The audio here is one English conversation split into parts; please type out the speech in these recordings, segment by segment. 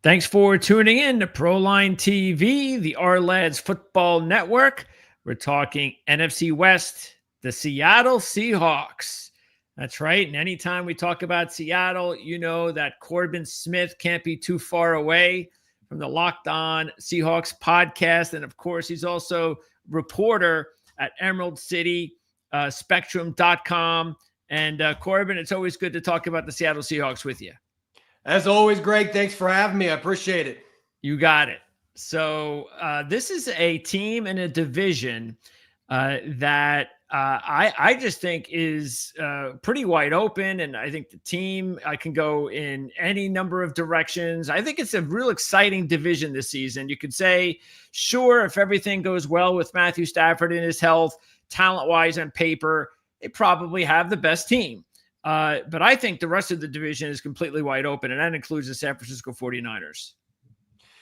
Thanks for tuning in to Proline TV, the Our Lads Football Network. We're talking NFC West, the Seattle Seahawks. That's right. And anytime we talk about Seattle, you know that Corbin Smith can't be too far away from the Locked On Seahawks podcast. And of course, he's also reporter at Emerald City Spectrum.com. And Corbin, it's always good to talk about the Seattle Seahawks with you. As always, Greg, thanks for having me. I appreciate it. You got it. So this is a team in a division that I just think is pretty wide open. And I think the team can go in any number of directions. I think it's a real exciting division this season. You could say, sure, if everything goes well with Matthew Stafford and his health, talent-wise on paper, they probably have the best team. But I think the rest of the division is completely wide open, and that includes the San Francisco 49ers.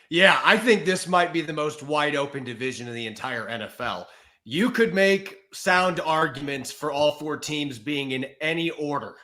Yeah, I think this might be the most wide open division in the entire NFL. You could make sound arguments for all four teams being in any order.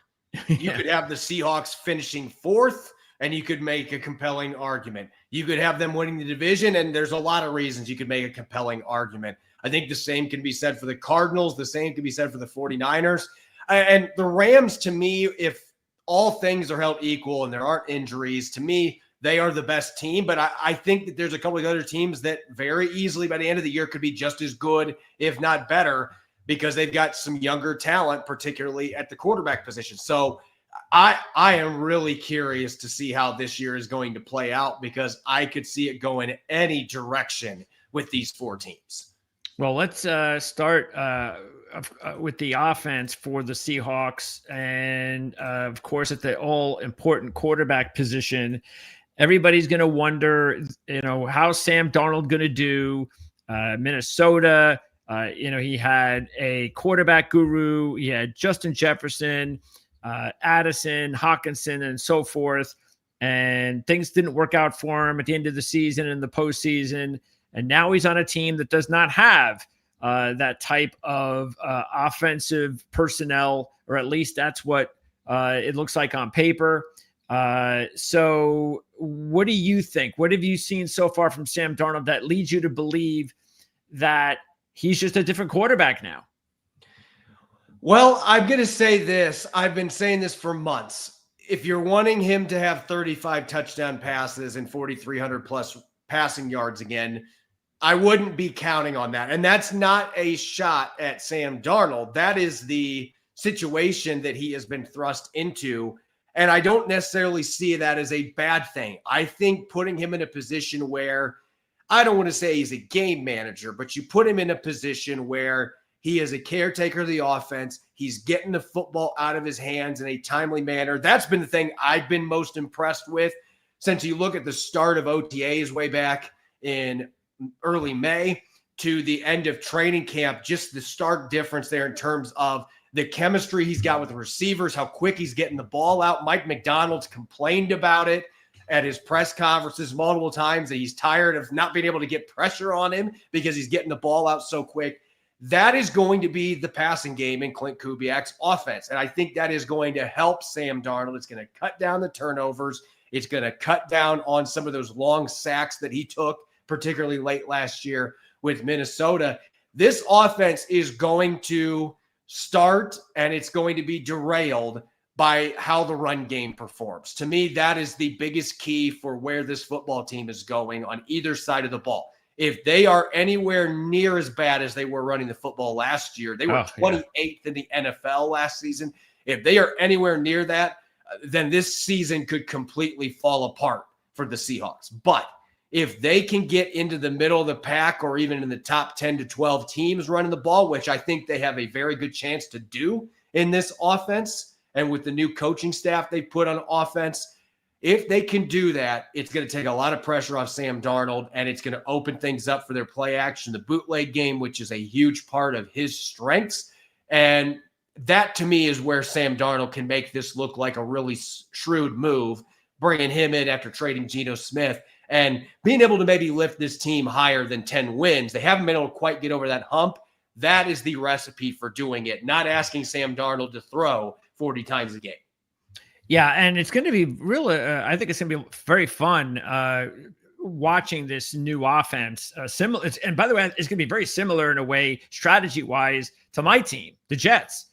You could have the Seahawks finishing fourth, and you could make a compelling argument. You could have them winning the division, and there's a lot of reasons you could make a compelling argument. I think the same can be said for the Cardinals. The same can be said for the 49ers. And the Rams, to me, if all things are held equal and there aren't injuries, to me, they are the best team. But I think that there's a couple of other teams that very easily by the end of the year could be just as good, if not better, because they've got some younger talent, particularly at the quarterback position. So I am really curious to see how this year is going to play out, because I could see it go in any direction with these four teams. Well, let's start with the offense for the Seahawks. And, of course, at the all-important quarterback position, everybody's going to wonder, how's Sam Darnold going to do? Minnesota, he had a quarterback guru. He had Justin Jefferson, Addison, Hawkinson, and so forth. And things didn't work out for him at the end of the season and the postseason. And now he's on a team that does not have that type of offensive personnel, or at least that's what it looks like on paper. So what do you think? What have you seen so far from Sam Darnold that leads you to believe that he's just a different quarterback now? Well, I'm going to say this. I've been saying this for months. If you're wanting him to have 35 touchdown passes and 4,300 plus passing yards again, I wouldn't be counting on that. And that's not a shot at Sam Darnold. That is the situation that he has been thrust into. And I don't necessarily see that as a bad thing. I think putting him in a position where, I don't want to say he's a game manager, but you put him in a position where he is a caretaker of the offense. He's getting the football out of his hands in a timely manner. That's been the thing I've been most impressed with since you look at the start of OTAs way back in early May to the end of training camp, just the stark difference there in terms of the chemistry he's got with the receivers, how quick he's getting the ball out. Mike McDonald's complained about it at his press conferences multiple times, that he's tired of not being able to get pressure on him because he's getting the ball out so quick. That is going to be the passing game in Clint Kubiak's offense. And I think that is going to help Sam Darnold. It's going to cut down the turnovers. It's going to cut down on some of those long sacks that he took, particularly late last year with Minnesota. This offense is going to start, and it's going to be derailed by how the run game performs. To me, that is the biggest key for where this football team is going on either side of the ball. If they are anywhere near as bad as they were running the football last year, they were 28th in the NFL last season. If they are anywhere near that, then this season could completely fall apart for the Seahawks. But if they can get into the middle of the pack, or even in the top 10 to 12 teams running the ball, which I think they have a very good chance to do in this offense, and with the new coaching staff they put on offense, if they can do that, it's going to take a lot of pressure off Sam Darnold, and it's going to open things up for their play action, the bootleg game, which is a huge part of his strengths. And that, to me, is where Sam Darnold can make this look like a really shrewd move, bringing him in after trading Geno Smith and being able to maybe lift this team higher than 10 wins. They haven't been able to quite get over that hump. That is the recipe for doing it, not asking Sam Darnold to throw 40 times a game. Yeah, and it's going to be really. I think it's going to be very fun watching this new offense. Similar, and by the way, it's going to be very similar in a way, strategy wise, to my team, the Jets.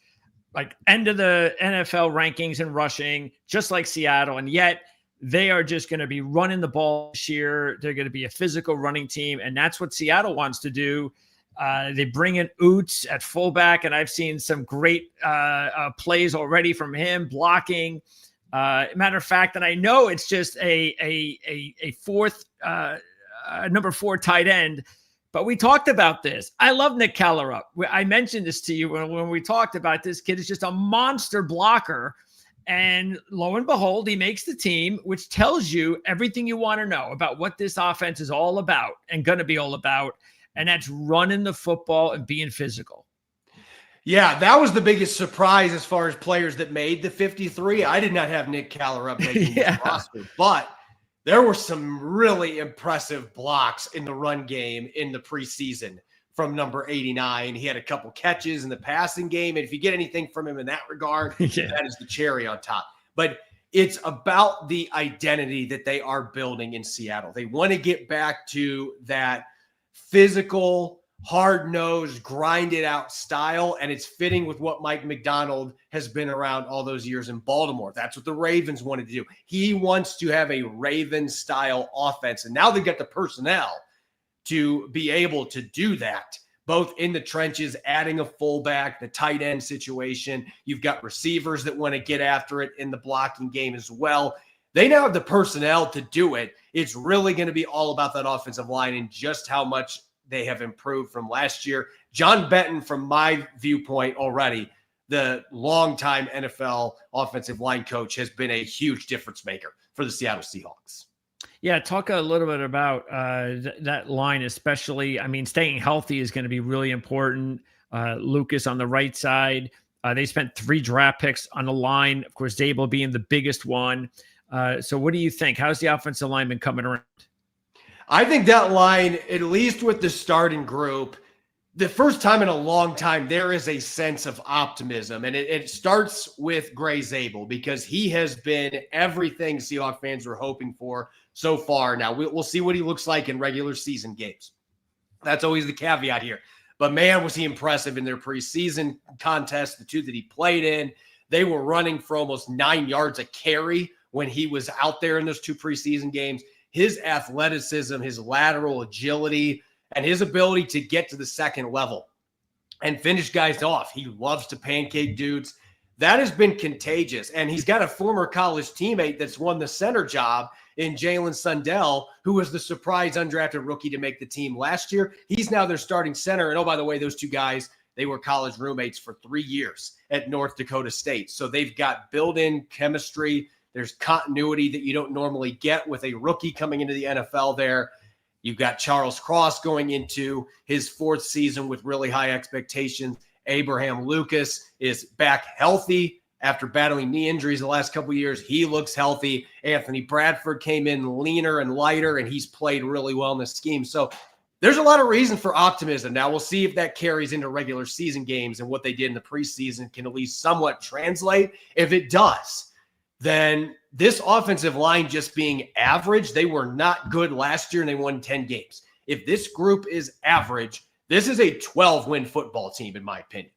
Like end of the NFL rankings and rushing, just like Seattle, and yet they are just going to be running the ball this year. They're going to be a physical running team, and that's what Seattle wants to do. They bring in Oots at fullback, and I've seen some great plays already from him blocking. Matter of fact, and I know it's just a fourth number 4 tight end, but we talked about this. I love Nick Callerup. I mentioned this to you when we talked about this kid is just a monster blocker. And lo and behold, he makes the team, which tells you everything you want to know about what this offense is all about and going to be all about. And that's running the football and being physical. Yeah, that was the biggest surprise as far as players that made the 53. I did not have Nick Callerup making this roster, but there were some really impressive blocks in the run game in the preseason from number 89. He had a couple catches in the passing game, and if you get anything from him in that regard, that is the cherry on top. But it's about the identity that they are building in Seattle. They want to get back to that physical, hard-nosed, grind-it-out style, and it's fitting with what Mike Macdonald has been around all those years in Baltimore. That's what the Ravens wanted to do. He wants to have a Ravens-style offense, and now they've got the personnel to be able to do that, both in the trenches, adding a fullback, the tight end situation. You've got receivers that want to get after it in the blocking game as well. They now have the personnel to do it. It's really going to be all about that offensive line and just how much they have improved from last year. John Benton, from my viewpoint already, the longtime NFL offensive line coach, has been a huge difference maker for the Seattle Seahawks. Yeah, talk a little bit about that line, especially. I mean, staying healthy is going to be really important. Lucas on the right side. They spent 3 draft picks on the line. Of course, Zabel being the biggest one. So what do you think? How's the offensive lineman coming around? I think that line, at least with the starting group, the first time in a long time, there is a sense of optimism. And it starts with Gray Zabel, because he has been everything Seahawks fans were hoping for so far. Now, we'll see what he looks like in regular season games. That's always the caveat here. But, man, was he impressive in their preseason contest, the 2 that he played in. They were running for almost 9 yards a carry when he was out there in those 2 preseason games. His athleticism, his lateral agility, and his ability to get to the second level and finish guys off. He loves to pancake dudes. That has been contagious. And he's got a former college teammate that's won the center job in Jalen Sundell, who was the surprise undrafted rookie to make the team last year. He's now their starting center. And, oh, by the way, those 2 guys, they were college roommates for 3 years at North Dakota State. So they've got built-in chemistry. There's continuity that you don't normally get with a rookie coming into the NFL there. You've got Charles Cross going into his 4th season with really high expectations. Abraham Lucas is back healthy after battling knee injuries the last couple of years. He looks healthy. Anthony Bradford came in leaner and lighter, and he's played really well in this scheme. So there's a lot of reason for optimism. Now, we'll see if that carries into regular season games, and what they did in the preseason can at least somewhat translate. If it does, then this offensive line just being average, they were not good last year and they won 10 games. If this group is average, this is a 12-win football team, in my opinion.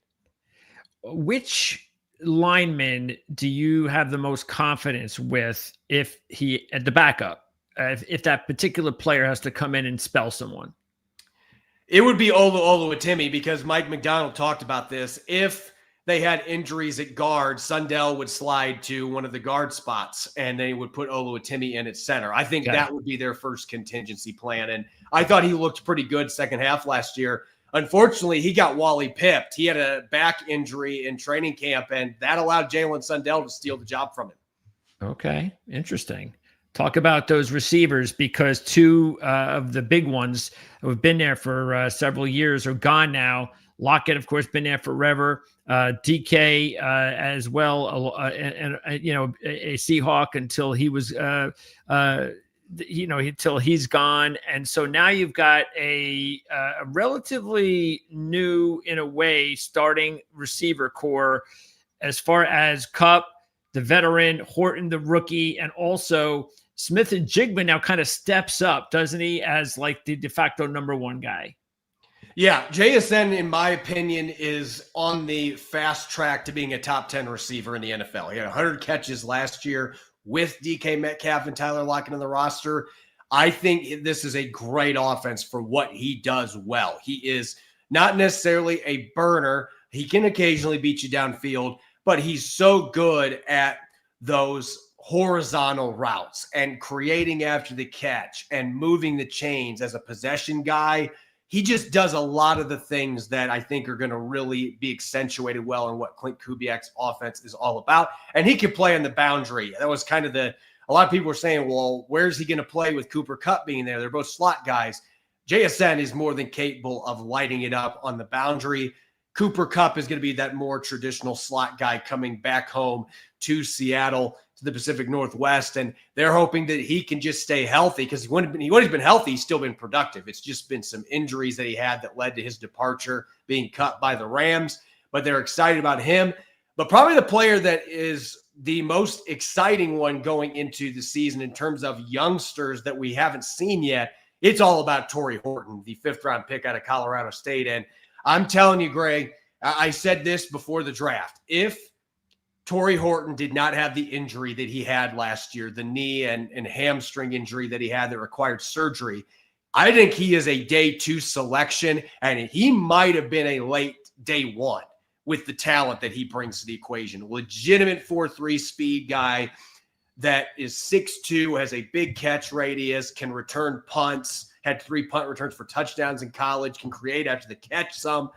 Which lineman do you have the most confidence with if he at the backup, if that particular player has to come in and spell someone? It would be Oluwatimi, because Mike Macdonald talked about this. If they had injuries at guard, Sundell would slide to one of the guard spots, and they would put Oluwatimi in at center. I think that would be their first contingency plan. And I thought he looked pretty good second half last year. Unfortunately, he got Wally pipped. He had a back injury in training camp, and that allowed Jalen Sundell to steal the job from him. Okay, interesting. Talk about those receivers, because 2 of the big ones who have been there for several years are gone now. Lockett, of course, been there forever. DK as well, and you know, a Seahawk until he was, until he's gone. And so now you've got a relatively new, in a way, starting receiver core as far as Kupp, the veteran, Horton, the rookie, and also Smith and Jigba now kind of steps up, doesn't he, as like the de facto number one guy? Yeah, JSN, in my opinion, is on the fast track to being a top 10 receiver in the NFL. He had 100 catches last year with DK Metcalf and Tyler Lockett on the roster. I think this is a great offense for what he does well. He is not necessarily a burner. He can occasionally beat you downfield, but he's so good at those horizontal routes and creating after the catch and moving the chains as a possession guy. He just does a lot of the things that I think are going to really be accentuated well in what Clint Kubiak's offense is all about. And he can play on the boundary. That was kind of a lot of people were saying, well, where's he going to play with Cooper Kupp being there? They're both slot guys. JSN is more than capable of lighting it up on the boundary. Cooper Kupp is going to be that more traditional slot guy coming back home to Seattle, to the Pacific Northwest, and they're hoping that he can just stay healthy because when he's been healthy, he's still been productive. It's just been some injuries that he had that led to his departure, being cut by the Rams, but they're excited about him. But probably the player that is the most exciting one going into the season in terms of youngsters that we haven't seen yet, it's all about Torrey Horton, the 5th-round pick out of Colorado State. And I'm telling you, Greg, I said this before the draft. If Torrey Horton did not have the injury that he had last year, the knee and hamstring injury that he had that required surgery, I think he is a day 2 selection, and he might have been a late day 1 with the talent that he brings to the equation. Legitimate 4.3 speed guy that is 6'2", has a big catch radius, can return punts, had 3 punt returns for touchdowns in college, can create after the catch some.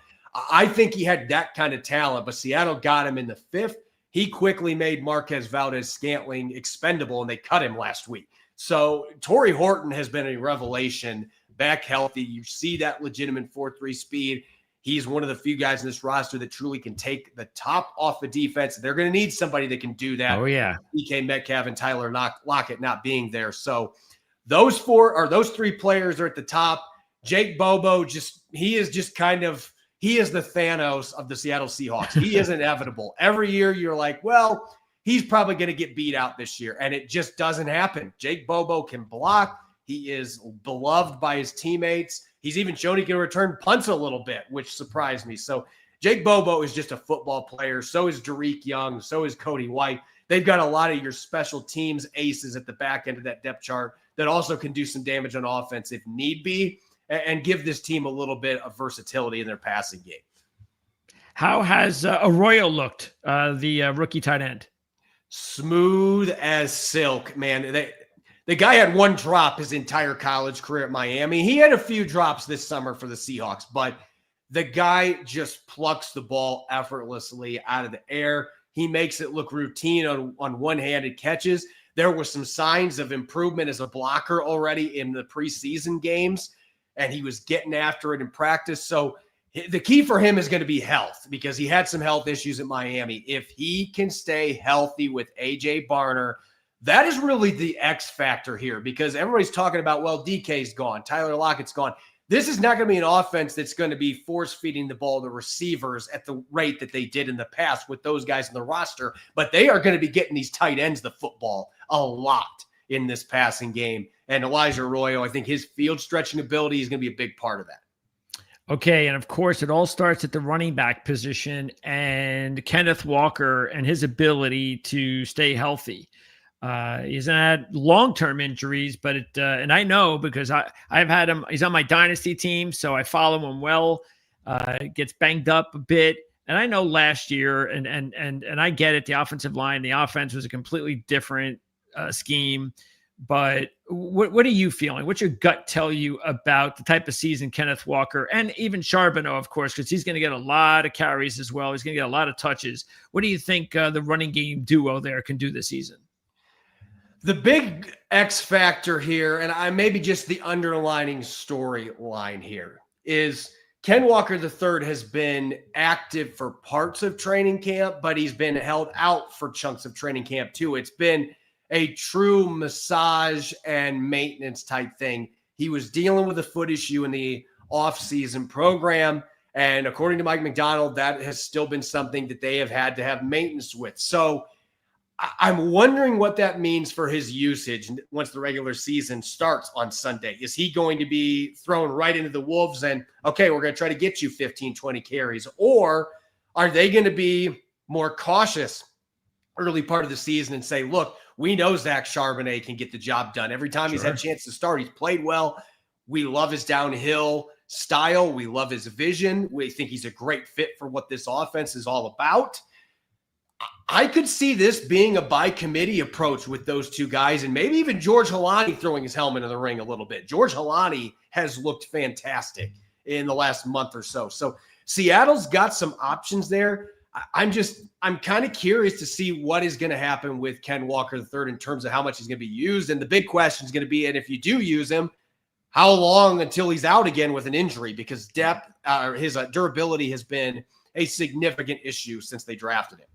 I think he had that kind of talent, but Seattle got him in the 5th. He quickly made Marquez Valdez-Scantling expendable, and they cut him last week. So Torrey Horton has been a revelation, back healthy. You see that legitimate 4.3 speed. He's one of the few guys in this roster that truly can take the top off the defense. They're going to need somebody that can do that. Oh, yeah. DK Metcalf and Tyler Lockett not being there. So those 3 players are at the top. Jake Bobo, he is the Thanos of the Seattle Seahawks. He is inevitable. Every year you're like, well, he's probably going to get beat out this year. And it just doesn't happen. Jake Bobo can block. He is beloved by his teammates. He's even shown he can return punts a little bit, which surprised me. So Jake Bobo is just a football player. So is Derek Young. So is Cody White. They've got a lot of your special teams aces at the back end of that depth chart that also can do some damage on offense if need be, and give this team a little bit of versatility in their passing game. How has Arroyo looked, the rookie tight end? Smooth as silk, man. The guy had 1 drop his entire college career at Miami. He had a few drops this summer for the Seahawks, but the guy just plucks the ball effortlessly out of the air. He makes it look routine on one-handed catches. There were some signs of improvement as a blocker already in the preseason games, and he was getting after it in practice. So the key for him is going to be health, because he had some health issues at Miami. If he can stay healthy with A.J. Barner, that is really the X factor here, because everybody's talking about, well, DK's gone, Tyler Lockett's gone. This is not going to be an offense that's going to be force-feeding the ball to receivers at the rate that they did in the past with those guys in the roster, but they are going to be getting these tight ends the football a lot in this passing game. And Elijah Arroyo, I think his field stretching ability is going to be a big part of that. Okay, and of course, it all starts at the running back position and Kenneth Walker and his ability to stay healthy. He's had long-term injuries, but and I know because I've had him. He's on my dynasty team, so I follow him well. Gets banged up a bit, and I know last year, and I get it. The offensive line, the offense was a completely different scheme. But what are you feeling? What's your gut tell you about the type of season Kenneth Walker and even Charbonneau, of course, because he's going to get a lot of carries as well. He's going to get a lot of touches. What do you think the running game duo there can do this season? The big X factor here, and maybe just the underlining storyline here, is Ken Walker III has been active for parts of training camp, but he's been held out for chunks of training camp too. It's been a true massage and maintenance type thing. He was dealing with a foot issue in the offseason program, and according to Mike McDonald, that has still been something that they have had to have maintenance with. So I'm wondering what that means for his usage once the regular season starts on Sunday. Is he going to be thrown right into the wolves and, okay, we're going to try to get you 15, 20 carries? Or are they going to be more cautious early part of the season and say, look, we know Zach Charbonnet can get the job done. Every time he's had a chance to start, he's played well. We love his downhill style. We love his vision. We think he's a great fit for what this offense is all about. I could see this being a by committee approach with those two guys, and maybe even George Halani throwing his helmet in the ring a little bit. George Halani has looked fantastic in the last month or so. So Seattle's got some options there. I'm kind of curious to see what is going to happen with Ken Walker III in terms of how much he's going to be used. And the big question is going to be, and if you do use him, how long until he's out again with an injury? Because depth, his durability has been a significant issue since they drafted him.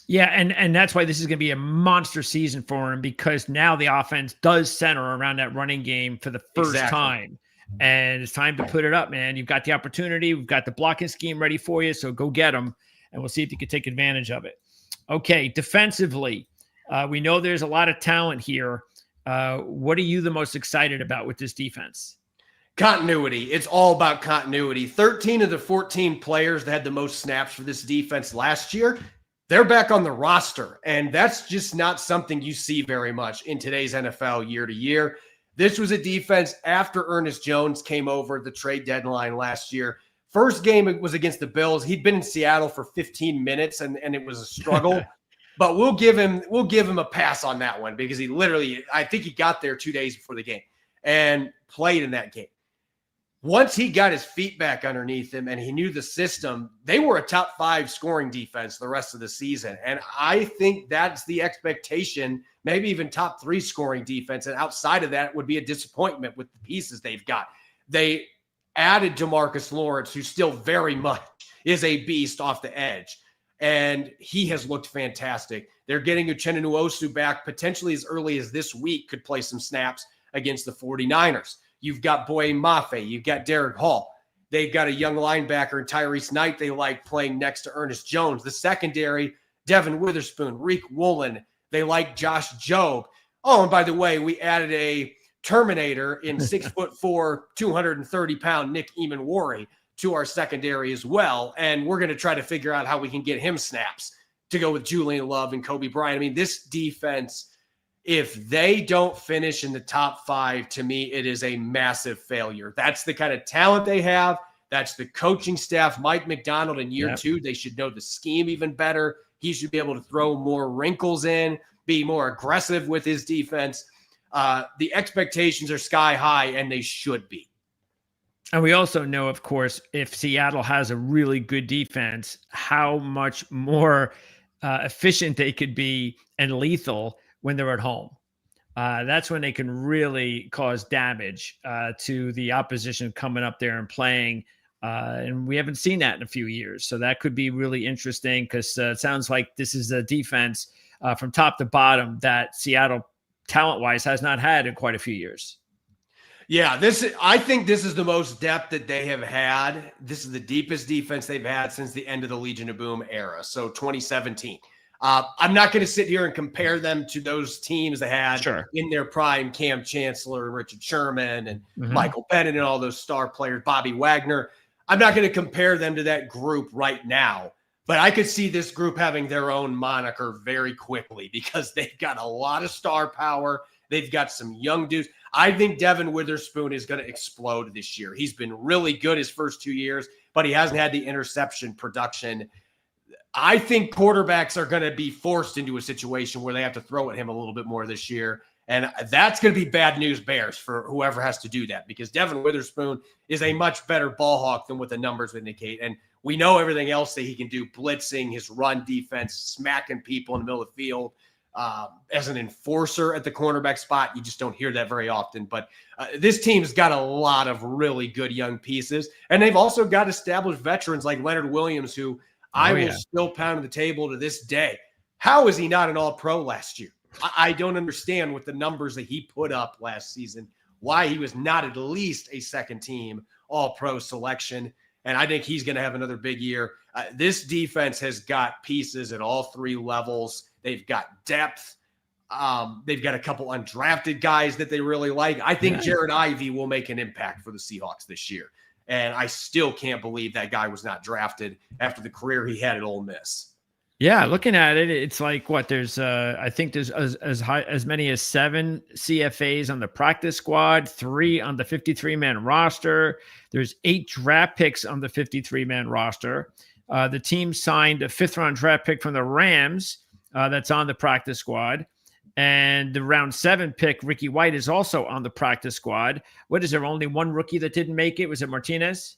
Yeah, and that's why this is going to be a monster season for him, because now the offense does center around that running game for the first time. And it's time to put it up, man. You've got the opportunity. We've got the blocking scheme ready for you, so go get them, and we'll see if you can take advantage of it. Okay, defensively, we know there's a lot of talent here. What are you the most excited about with this defense? Continuity. It's all about continuity. 13 of the 14 players that had the most snaps for this defense last year, they're back on the roster, and that's just not something you see very much in today's NFL year to year. This was a defense after Ernest Jones came over at the trade deadline last year. First game was against the Bills. He'd been in Seattle for 15 minutes, and it was a struggle. But we'll give him a pass on that one, because he literally, I think he got there 2 days before the game and played in that game. Once he got his feet back underneath him and he knew the system, they were a top 5 scoring defense the rest of the season. And I think that's the expectation, maybe even top 3 scoring defense. And outside of that would be a disappointment with the pieces they've got. They added DeMarcus Lawrence, who still very much is a beast off the edge. And he has looked fantastic. They're getting Uchenna Nwosu back potentially as early as this week, could play some snaps against the 49ers. You've got Boye Mafe. You've got Derek Hall. They've got a young linebacker, Tyrese Knight, they like playing next to Ernest Jones. The secondary, Devin Witherspoon, Reek Woolen. They like Josh Jobe. Oh, and by the way, we added a Terminator in 6'4", 230-pound Nick Eamon-Wari to our secondary as well. And we're going to try to figure out how we can get him snaps to go with Julian Love and Kobe Bryant. I mean, this defense, if they don't finish in the top 5, to me, it is a massive failure. That's the kind of talent they have. That's the coaching staff. Mike McDonald in year 2, they should know the scheme even better. He should be able to throw more wrinkles in, be more aggressive with his defense. The expectations are sky high, and they should be. And we also know, of course, if Seattle has a really good defense, how much more efficient they could be and lethal when they're at home. That's when they can really cause damage to the opposition coming up there and playing. And we haven't seen that in a few years. So that could be really interesting, because it sounds like this is a defense from top to bottom that Seattle, talent-wise, has not had in quite a few years. Yeah, I think this is the most depth that they have had. This is the deepest defense they've had since the end of the Legion of Boom era, so 2017. I'm not going to sit here and compare them to those teams that had in their prime Cam Chancellor and Richard Sherman and Michael Bennett and all those star players, Bobby Wagner. I'm not going to compare them to that group right now, but I could see this group having their own moniker very quickly, because they've got a lot of star power. They've got some young dudes. I think Devin Witherspoon is going to explode this year. He's been really good his first 2 years, but he hasn't had the interception production. I think quarterbacks are going to be forced into a situation where they have to throw at him a little bit more this year. And that's going to be bad news bears for whoever has to do that, because Devin Witherspoon is a much better ball hawk than what the numbers indicate. And we know everything else that he can do, blitzing, his run defense, smacking people in the middle of the field. As an enforcer at the cornerback spot, you just don't hear that very often. But this team's got a lot of really good young pieces. And they've also got established veterans like Leonard Williams, who I will still pound the table to this day. How is he not an all-pro last year? I don't understand with the numbers that he put up last season, why he was not at least a second-team all-pro selection. And I think he's going to have another big year. This defense has got pieces at all 3 levels. They've got depth. They've got a couple undrafted guys that they really like. I think Jared Ivey will make an impact for the Seahawks this year. And I still can't believe that guy was not drafted after the career he had at Ole Miss. Yeah, looking at it, it's like what there's I think there's as many as 7 CFAs on the practice squad, 3 on the 53-man roster. There's 8 draft picks on the 53-man roster. The team signed a 5th-round draft pick from the Rams that's on the practice squad. And the round 7 pick, Ricky White, is also on the practice squad. What is there? Only one rookie that didn't make it? Was it Martinez?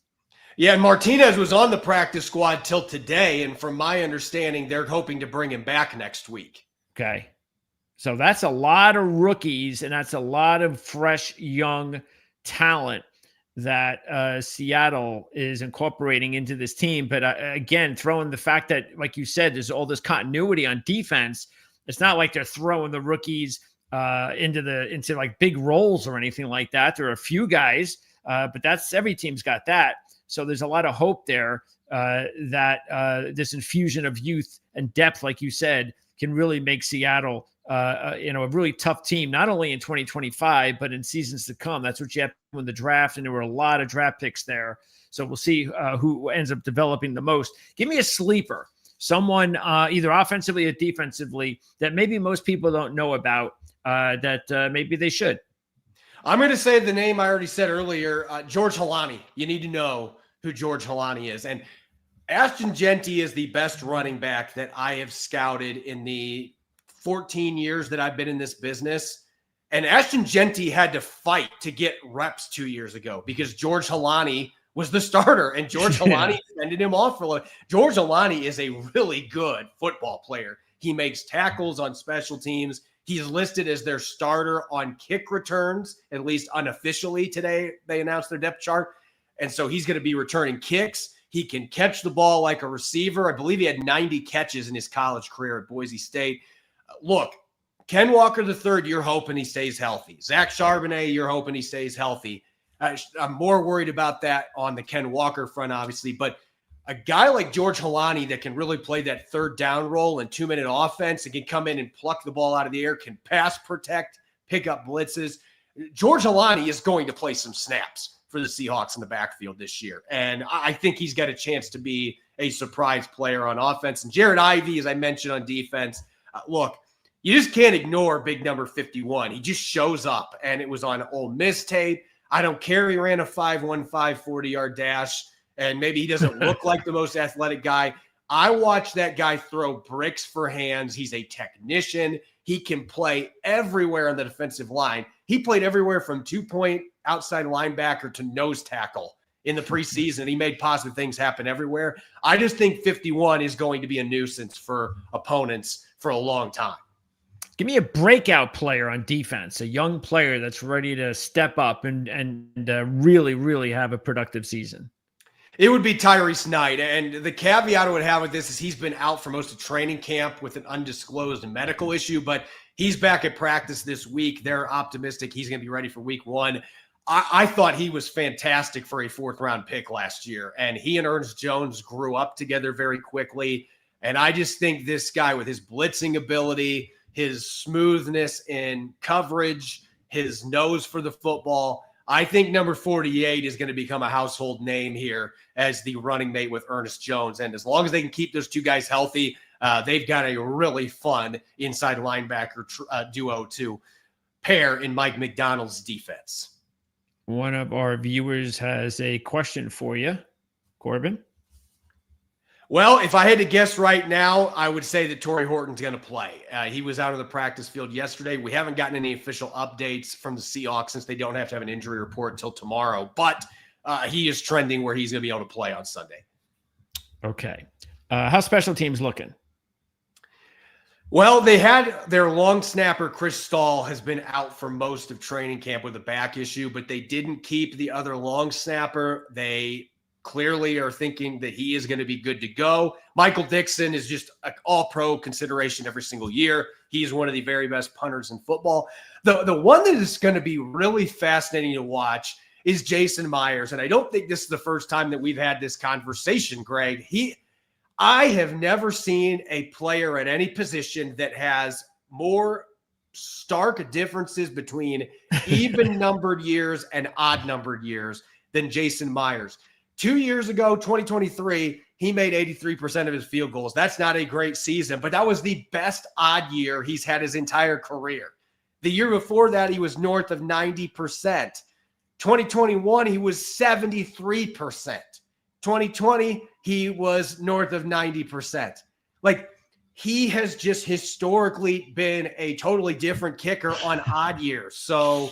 Yeah, and Martinez was on the practice squad till today. And from my understanding, they're hoping to bring him back next week. Okay. So that's a lot of rookies, and that's a lot of fresh, young talent that Seattle is incorporating into this team. But again, throwing the fact that, like you said, there's all this continuity on defense. It's not like they're throwing the rookies into like big roles or anything like that. There are a few guys, but that's every team's got that. So there's a lot of hope there that this infusion of youth and depth, like you said, can really make Seattle a really tough team, not only in 2025, but in seasons to come. That's what you have in the draft, and there were a lot of draft picks there. So we'll see who ends up developing the most. Give me a sleeper, someone either offensively or defensively that maybe most people don't know about that maybe they should. I'm going to say the name I already said earlier, George Holani. You need to know who George Holani is. And Ashton Jeanty is the best running back that I have scouted in the 14 years that I've been in this business. And Ashton Jeanty had to fight to get reps 2 years ago because George Holani was the starter, and George Holani sending him off for a little. George Holani is a really good football player. He makes tackles on special teams. He's listed as their starter on kick returns, at least unofficially today. They announced their depth chart. And so he's going to be returning kicks. He can catch the ball like a receiver. I believe he had 90 catches in his college career at Boise State. Look, Ken Walker III, you're hoping he stays healthy. Zach Charbonnet, you're hoping he stays healthy. I'm more worried about that on the Ken Walker front, obviously. But a guy like George Holani that can really play that third down role and 2-minute offense and can come in and pluck the ball out of the air, can pass protect, pick up blitzes. George Holani is going to play some snaps for the Seahawks in the backfield this year. And I think he's got a chance to be a surprise player on offense. And Jared Ivey, as I mentioned, on defense, look, you just can't ignore big number 51. He just shows up, and it was on Ole Miss tape. I don't care. He ran a 5.15 40-yard dash, and maybe he doesn't look like the most athletic guy. I watched that guy throw bricks for hands. He's a technician. He can play everywhere on the defensive line. He played everywhere from 2-point outside linebacker to nose tackle in the preseason. He made positive things happen everywhere. I just think 51 is going to be a nuisance for opponents for a long time. Give me a breakout player on defense, a young player that's ready to step up and really, really have a productive season. It would be Tyrese Knight. And the caveat I would have with this is he's been out for most of training camp with an undisclosed medical issue, but he's back at practice this week. They're optimistic he's going to be ready for week 1. I thought he was fantastic for a 4th-round pick last year, and he and Ernest Jones grew up together very quickly. And I just think this guy with his blitzing ability, his smoothness in coverage, his nose for the football, I think number 48 is going to become a household name here as the running mate with Ernest Jones. And as long as they can keep those two guys healthy, they've got a really fun inside linebacker duo to pair in Mike McDonald's defense. One of our viewers has a question for you, Corbin. Well, if I had to guess right now, I would say that Torrey Horton's going to play. He was out on the practice field yesterday. We haven't gotten any official updates from the Seahawks since they don't have to have an injury report until tomorrow. But he is trending where he's going to be able to play on Sunday. Okay. How's special teams looking? Well, they had their long snapper, Chris Stahl, has been out for most of training camp with a back issue, but they didn't keep the other long snapper. They clearly are thinking that he is going to be good to go. Michael Dixon is just an all-pro consideration every single year. He's one of the very best punters in football. The one that is going to be really fascinating to watch is Jason Myers, and I don't think this is the first time that we've had this conversation, Greg. I have never seen a player at any position that has more stark differences between even numbered years and odd numbered years than Jason Myers. 2 years ago, 2023, he made 83% of his field goals. That's not a great season, but that was the best odd year he's had his entire career. The year before that, he was north of 90%. 2021, he was 73%. 2020, he was north of 90%. Like, he has just historically been a totally different kicker on odd years. So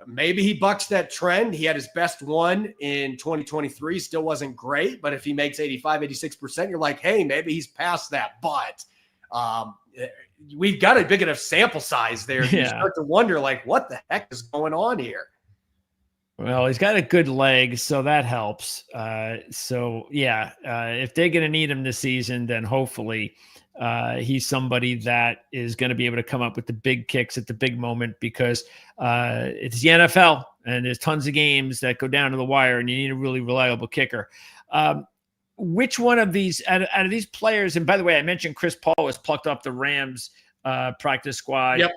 maybe he bucks that trend. He had his best one in 2023. Still wasn't great, but if he makes 85, 86%, you're like, hey, maybe he's past that. But we've got a big enough sample size there. You start to wonder, like, what the heck is going on here? Well, he's got a good leg, so that helps. If they're going to need him this season, then hopefully he's somebody that is going to be able to come up with the big kicks at the big moment, because it's the NFL and there's tons of games that go down to the wire and you need a really reliable kicker. Which one of these, out of these players, and by the way, I mentioned Chris Paul was plucked off the Rams practice squad. Yep.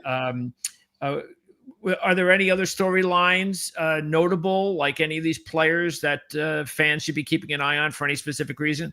Are there any other storylines notable, like any of these players that fans should be keeping an eye on for any specific reason?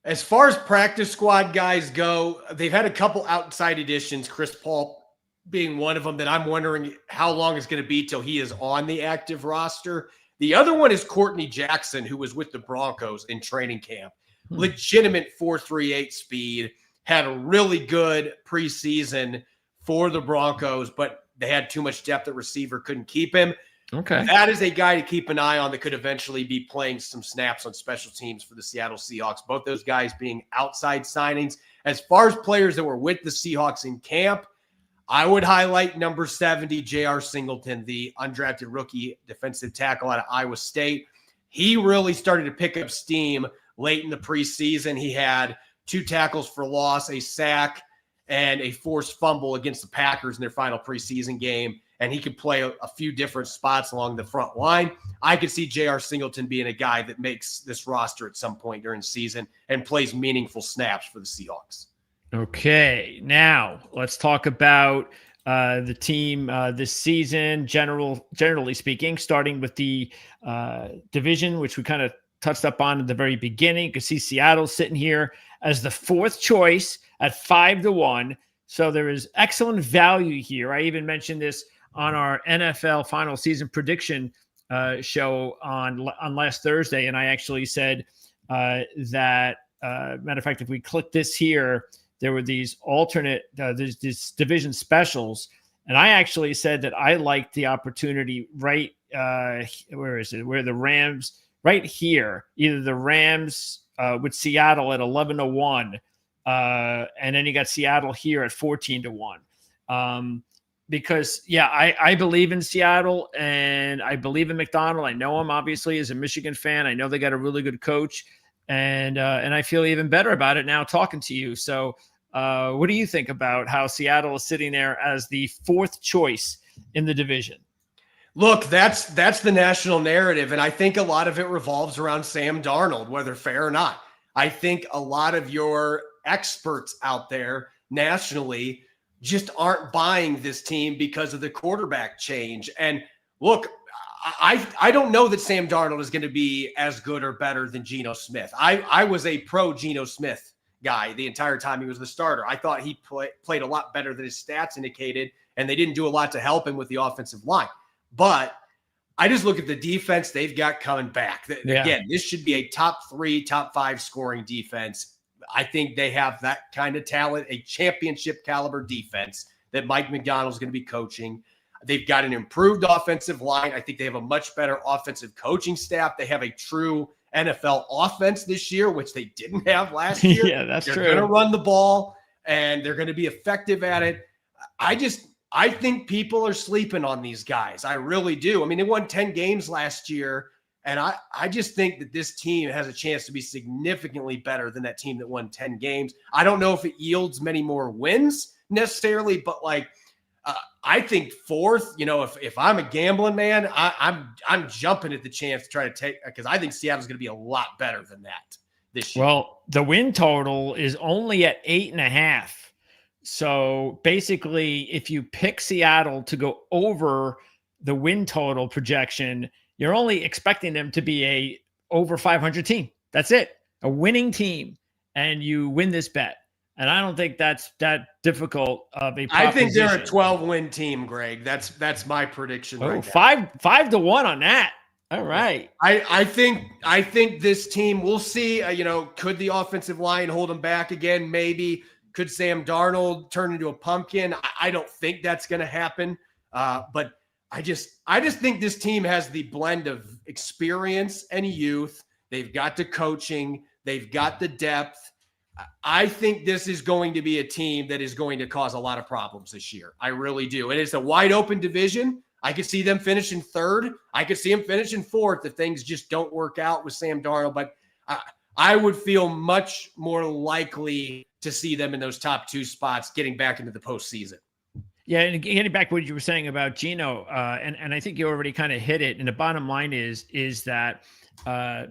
As far as practice squad guys go, they've had a couple outside additions, Chris Paul being one of them, that I'm wondering how long it's going to be till he is on the active roster. The other one is Courtney Jackson, who was with the Broncos in training camp. Legitimate 4.38 speed, had a really good preseason for the Broncos, but they had too much depth at receiver, couldn't keep him. Okay. That is a guy to keep an eye on that could eventually be playing some snaps on special teams for the Seattle Seahawks. Both those guys being outside signings. As far as players that were with the Seahawks in camp, I would highlight number 70, J.R. Singleton, the undrafted rookie defensive tackle out of Iowa State. He really started to pick up steam late in the preseason. He had 2 tackles for loss, a sack, and a forced fumble against the Packers in their final preseason game. And he could play a few different spots along the front line. I could see J.R. Singleton being a guy that makes this roster at some point during the season and plays meaningful snaps for the Seahawks. Okay, now let's talk about the team this season, generally speaking, starting with the division, which we kind of touched up on at the very beginning. You can see Seattle sitting here as the 4th choice at 5-1. So there is excellent value here. I even mentioned this on our NFL final season prediction show on last Thursday. And I actually said that, matter of fact, if we click this here, there were these alternate, there's these division specials. And I actually said that I liked the opportunity right, where is it? Where the Rams, right here, either the Rams with Seattle at 11-1, and then you got Seattle here at 14-1. Because I believe in Seattle and I believe in McDonald. I know him obviously as a Michigan fan. I know they got a really good coach, and I feel even better about it now talking to you. So what do you think about how Seattle is sitting there as the 4th choice in the division? Look, that's the national narrative, and I think a lot of it revolves around Sam Darnold, whether fair or not. I think a lot of your experts out there nationally just aren't buying this team because of the quarterback change. And look, I don't know that Sam Darnold is going to be as good or better than Geno Smith. I was a pro Geno Smith guy the entire time he was the starter. I thought he played a lot better than his stats indicated, and they didn't do a lot to help him with the offensive line. But I just look at the defense they've got coming back. Yeah. Again, this should be a top 3, top 5 scoring defense. I think they have that kind of talent, a championship caliber defense that Mike McDonald is going to be coaching. They've got an improved offensive line. I think they have a much better offensive coaching staff. They have a true NFL offense this year, which they didn't have last year. Yeah, that's true. They're going to run the ball, and they're going to be effective at it. I think people are sleeping on these guys. I really do. I mean, they won 10 games last year. And I just think that this team has a chance to be significantly better than that team that won 10 games. I don't know if it yields many more wins necessarily, but I think 4th, if I'm a gambling man, I'm jumping at the chance to try to take, because I think Seattle's going to be a lot better than that. this year. Well, the win total is only at 8.5. So basically, if you pick Seattle to go over the win total projection, you're only expecting them to be a over 500 team. That's it, a winning team, and you win this bet. And I don't think that's that difficult of a proposition. I think they're a 12-win team, Greg. That's my prediction right now. 5-1 on that. All right. I think this team, we'll see, could the offensive line hold them back again? Maybe. Could Sam Darnold turn into a pumpkin? I don't think that's going to happen. But I just think this team has the blend of experience and youth. They've got the coaching. They've got the depth. I think this is going to be a team that is going to cause a lot of problems this year. I really do. And it's a wide open division. I could see them finishing third. I could see them finishing fourth if things just don't work out with Sam Darnold. But I would feel much more likely to see them in those top two spots getting back into the postseason. Yeah, and getting back to what you were saying about Geno, and I think you already kind of hit it. And the bottom line is that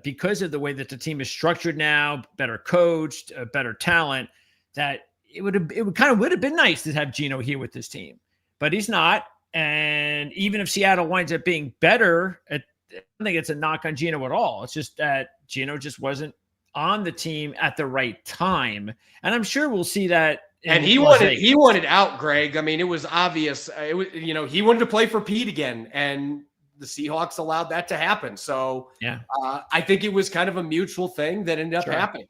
because of the way that the team is structured now, better coached, better talent, that it would have been nice to have Geno here with this team, but he's not. And even if Seattle winds up being better, I don't think it's a knock on Geno at all. It's just that Geno just wasn't on the team at the right time, and I'm sure we'll see that. And he wanted out, Greg. I mean, it was obvious. He wanted to play for Pete again, and the Seahawks allowed that to happen. So yeah, I think it was kind of a mutual thing that ended up happening.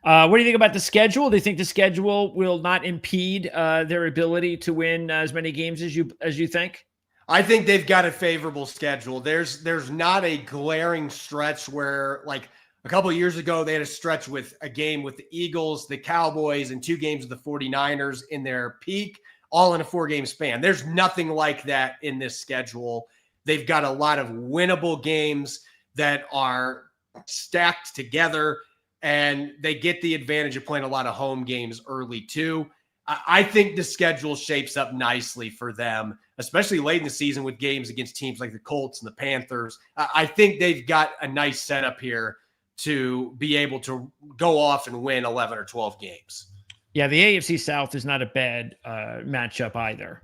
What do you think about the schedule? Do you think the schedule will not impede their ability to win as many games as you think? I think they've got a favorable schedule. There's not a glaring stretch where, like a couple of years ago, they had a stretch with a game with the Eagles, the Cowboys, and 2 games with the 49ers in their peak, all in a 4-game span. There's nothing like that in this schedule. They've got a lot of winnable games that are stacked together, and they get the advantage of playing a lot of home games early too. I think the schedule shapes up nicely for them, especially late in the season with games against teams like the Colts and the Panthers. I think they've got a nice setup here to be able to go off and win 11 or 12 games. Yeah, the AFC South is not a bad matchup either.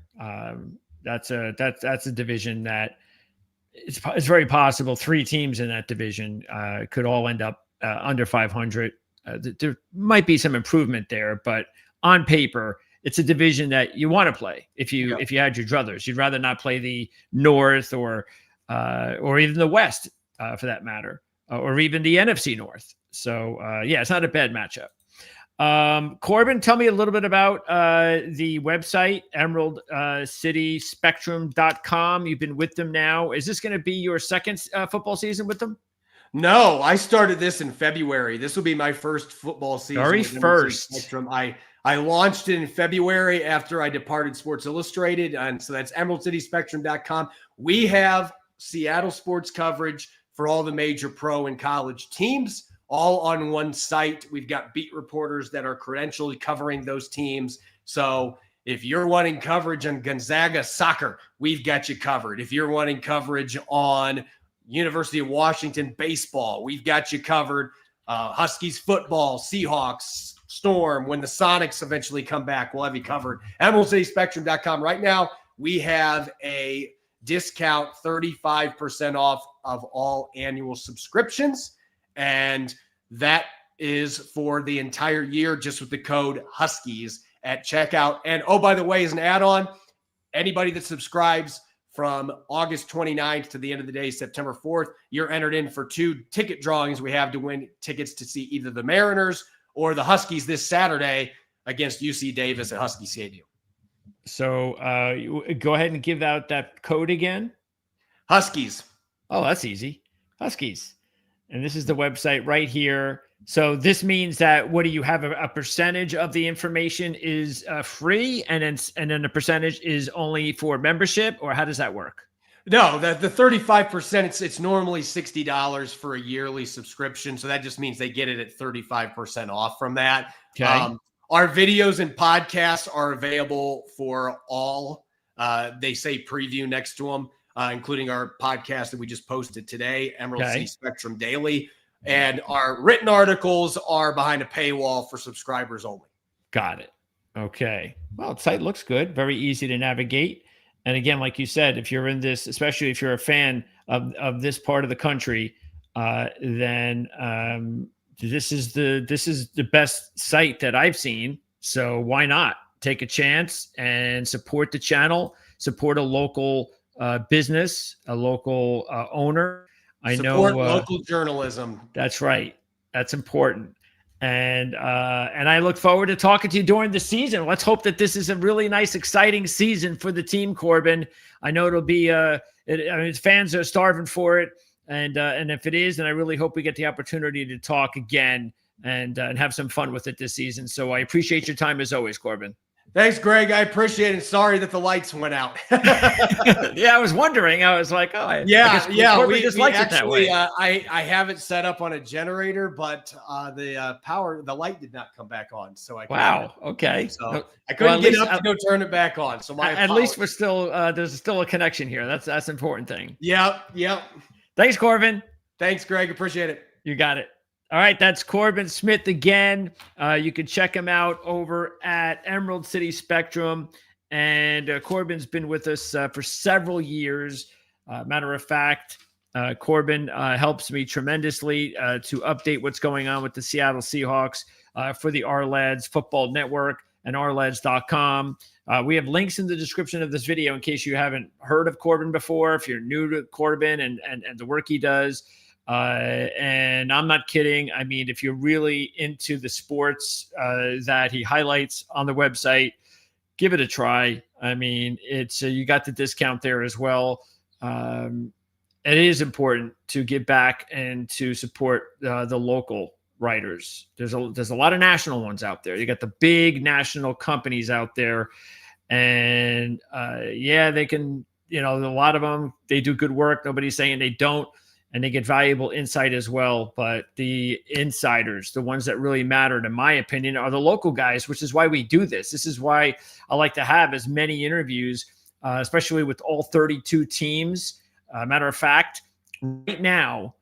That's a division that it's very possible 3 teams in that division could all end up under 500. There might be some improvement there, but on paper, it's a division that you want to play. If you had your druthers, you'd rather not play the North or even the West for that matter, or even the NFC North. So it's not a bad matchup. Corbin, tell me a little bit about the website, emeraldcityspectrum.com. You've been with them now. Is this going to be your second football season with them? No, I started this in February. This will be my first football season. Very first. Spectrum. I launched it in February after I departed Sports Illustrated. And so that's emeraldcityspectrum.com. We have Seattle sports coverage for all the major pro and college teams, all on one site. We've got beat reporters that are credentialed covering those teams. So if you're wanting coverage on Gonzaga soccer, we've got you covered. If you're wanting coverage on University of Washington baseball, we've got you covered. Huskies football, Seahawks, Storm. When the Sonics eventually come back, we'll have you covered. emeraldcityspectrum.com. Right now, we have a discount 35% off of all annual subscriptions. And that is for the entire year, just with the code Huskies at checkout. And oh, by the way, as an add-on, anybody that subscribes from August 29th to the end of the day, September 4th, you're entered in for 2 ticket drawings we have to win tickets to see either the Mariners or the Huskies this Saturday against UC Davis at Husky Stadium. So go ahead and give out that code again. Huskies. Oh, that's easy. Huskies. And this is the website right here. So this means that what do you have a percentage of the information is free, and then the percentage is only for membership, or how does that work? No, the 35%, it's normally $60 for a yearly subscription. So that just means they get it at 35% off from that. Okay. Our videos and podcasts are available for all. They say preview next to them, including our podcast that we just posted today, Emerald City Spectrum Daily. And our written articles are behind a paywall for subscribers only. Got it. Okay. Well, the site looks good. Very easy to navigate. And again, like you said, if you're in this, especially if you're a fan of this part of the country, then this is the best site that I've seen. So why not take a chance and support the channel, support a local business, a local owner. I Support know local journalism. That's right. That's important. And I look forward to talking to you during the season. Let's hope that this is a really nice, exciting season for the team, Corbin. I know it'll be. Fans are starving for it, and if it is, then I really hope we get the opportunity to talk again and have some fun with it this season. So I appreciate your time as always, Corbin. Thanks, Greg. I appreciate it. Sorry that the lights went out. Yeah, I was wondering. I was like, oh, yeah. We just liked it that way. I have it set up on a generator, but the light did not come back on. So Okay. So I couldn't get up to go turn it back on. So at least we're still there's still a connection here. That's an important thing. Yep. Thanks, Corbin. Thanks, Greg. Appreciate it. You got it. All right, that's Corbin Smith again. You can check him out over at Emerald City Spectrum. And Corbin's been with us for several years. Matter of fact, Corbin helps me tremendously to update what's going on with the Seattle Seahawks for the Ourlads Football Network and ourlads.com. We have links in the description of this video in case you haven't heard of Corbin before, if you're new to Corbin and the work he does. And I'm not kidding. I mean, if you're really into the sports that he highlights on the website, give it a try. I mean, it's you got the discount there as well. It is important to give back and to support the local writers. There's a lot of national ones out there. You got the big national companies out there, and they can. A lot of them, they do good work. Nobody's saying they don't. And they get valuable insight as well. But the insiders, the ones that really mattered, in my opinion, are the local guys, which is why we do this. This is why I like to have as many interviews, especially with all 32 teams. Matter of fact, right now,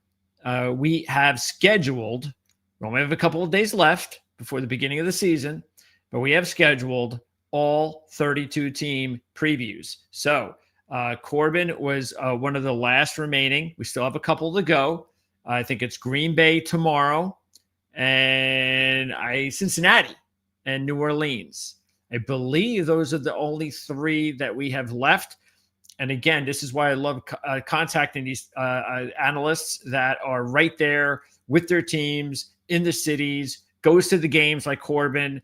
we have scheduled, we only have a couple of days left before the beginning of the season, but we have scheduled all 32 team previews. So Corbin was one of the last remaining. We still have a couple to go. I think it's Green Bay tomorrow and Cincinnati and New Orleans. I believe those are the only three that we have left. And again, this is why I love contacting these analysts that are right there with their teams in the cities, goes to the games like Corbin.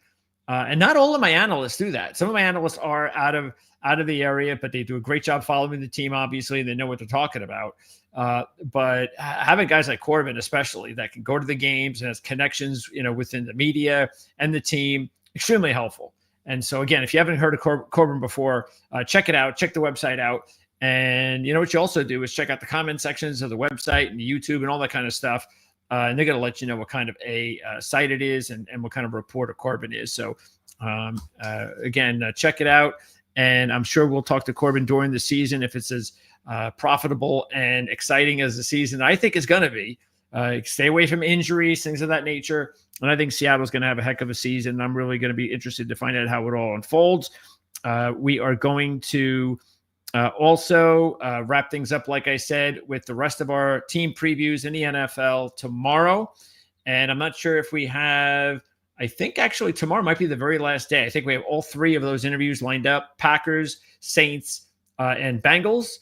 And not all of my analysts do that. Some of my analysts are out of the area, but they do a great job following the team. Obviously, they know what they're talking about. But having guys like Corbin, especially, that can go to the games and has connections, within the media and the team, extremely helpful. And so, again, if you haven't heard of Corbin before, check it out. Check the website out. And what you also do is check out the comment sections of the website and the YouTube and all that kind of stuff. And they're going to let you know what kind of a site it is and what kind of reporter Corbin is. So, again, check it out. And I'm sure we'll talk to Corbin during the season if it's as profitable and exciting as the season I think is going to be. Stay away from injuries, things of that nature. And I think Seattle's going to have a heck of a season. I'm really going to be interested to find out how it all unfolds. We are going to also wrap things up, like I said, with the rest of our team previews in the NFL tomorrow. And I'm not sure if we have, I think actually tomorrow might be the very last day. I think we have all three of those interviews lined up: Packers, Saints, and Bengals.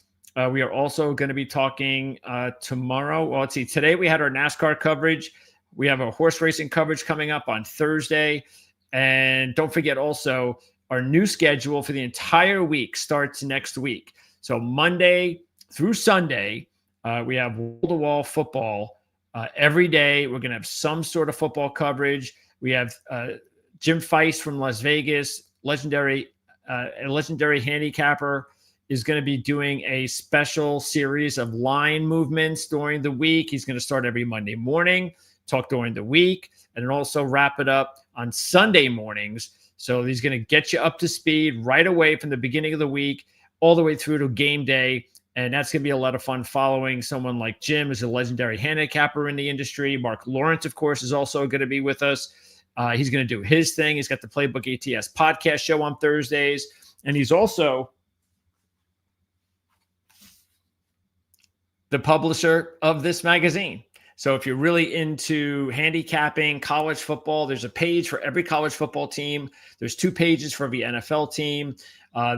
We are also going to be talking tomorrow. Well, let's see. Today we had our NASCAR coverage. We have our horse racing coverage coming up on Thursday. And don't forget also, our new schedule for the entire week starts next week. So Monday through Sunday, we have wall-to-wall football every day. We're going to have some sort of football coverage. We have Jim Feist from Las Vegas, a legendary handicapper, is going to be doing a special series of line movements during the week. He's going to start every Monday morning, talk during the week, and then also wrap it up on Sunday mornings. So he's going to get you up to speed right away from the beginning of the week all the way through to game day And that's going to be a lot of fun following someone like Jim, who's a legendary handicapper in the industry. Mark Lawrence, of course, is also going to be with us. He's going to do his thing. He's got the Playbook ATS podcast show on Thursdays. And he's also the publisher of this magazine. So if you're really into handicapping college football, there's a page for every college football team. There's 2 pages for every NFL team.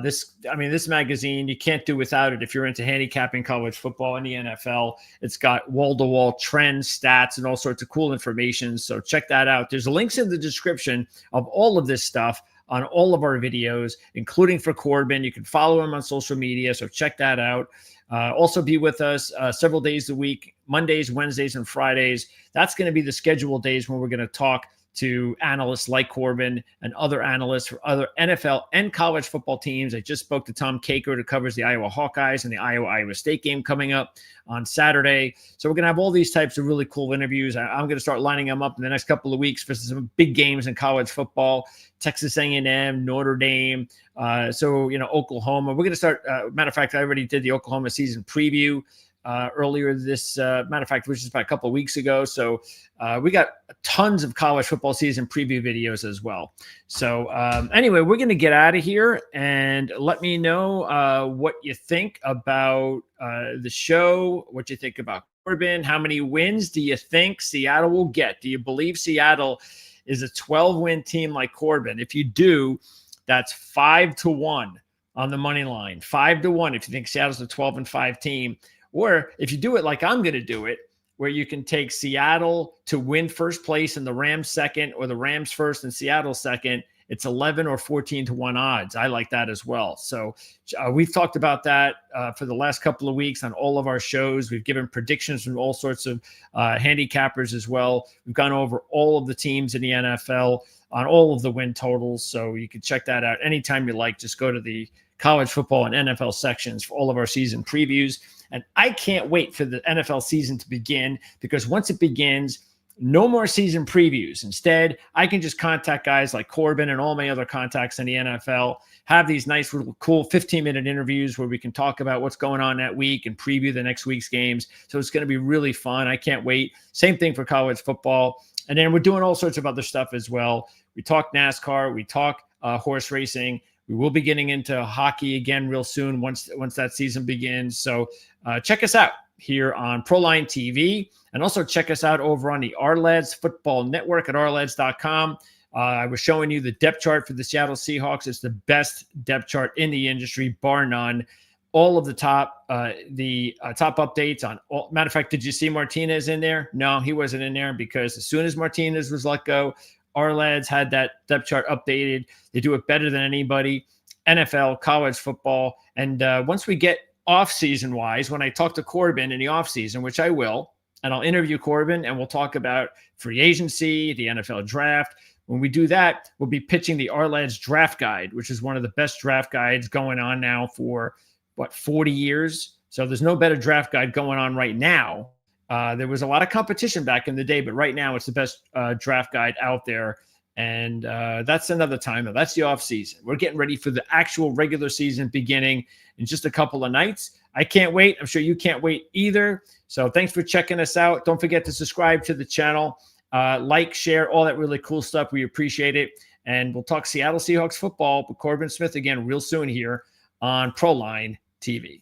This magazine, you can't do without it if you're into handicapping college football and the NFL. It's got wall-to-wall trends, stats, and all sorts of cool information. So check that out. There's links in the description of all of this stuff on all of our videos, including for Corbin. You can follow him on social media, so check that out. Also be with us several days a week, Mondays, Wednesdays, and Fridays. That's going to be the scheduled days when we're going to talk to analysts like Corbin and other analysts for other NFL and college football teams. I just spoke to Tom Caker, who covers the Iowa Hawkeyes and the Iowa State game coming up on Saturday. So we're going to have all these types of really cool interviews. I'm going to start lining them up in the next couple of weeks for some big games in college football, Texas A&M, Notre Dame, Oklahoma. We're going to start, matter of fact, I already did the Oklahoma season preview earlier this, matter of fact, which is about a couple of weeks ago. So we got tons of college football season preview videos as well. So anyway, we're going to get out of here and let me know what you think about the show, what you think about Corbin. How many wins do you think Seattle will get? Do you believe Seattle is a 12-win team like Corbin? If you do, that's 5-1 on the money line. 5-1 if you think Seattle's a 12-5 team. Or if you do it like I'm going to do it, where you can take Seattle to win first place and the Rams second, or the Rams first and Seattle second, it's 11 or 14-1 odds. I like that as well. So we've talked about that for the last couple of weeks on all of our shows. We've given predictions from all sorts of handicappers as well. We've gone over all of the teams in the NFL on all of the win totals. So you can check that out anytime you like. Just go to the college football and NFL sections for all of our season previews. And I can't wait for the NFL season to begin, because once it begins, no more season previews. Instead, I can just contact guys like Corbin and all my other contacts in the NFL, have these nice little cool 15-minute interviews where we can talk about what's going on that week and preview the next week's games. So it's going to be really fun. I can't wait. Same thing for college football. And then we're doing all sorts of other stuff as well. We talk NASCAR. We talk horse racing. We will be getting into hockey again real soon once that season begins. So check us out here on Proline TV, and also check us out over on the Ourlads Football Network at ourlads.com. I was showing you the depth chart for the Seattle Seahawks. It's the best depth chart in the industry, bar none. All of the top updates on all. Matter of fact, did you see Martinez in there? No, he wasn't in there, because as soon as Martinez was let go, our lads had that depth chart updated. They do it better than anybody. NFL, college football. And once we get off-season wise, when I talk to Corbin in the off-season, which I will, and I'll interview Corbin and we'll talk about free agency, the NFL draft. When we do that, we'll be pitching the Our Lads Draft Guide, which is one of the best draft guides going on now for, 40 years. So there's no better draft guide going on right now. There was a lot of competition back in the day, but right now it's the best draft guide out there. And that's another time. That's the off season. We're getting ready for the actual regular season beginning in just a couple of nights. I can't wait. I'm sure you can't wait either. So thanks for checking us out. Don't forget to subscribe to the channel, like, share, all that really cool stuff. We appreciate it. And we'll talk Seattle Seahawks football with Corbin Smith again real soon here on Proline TV.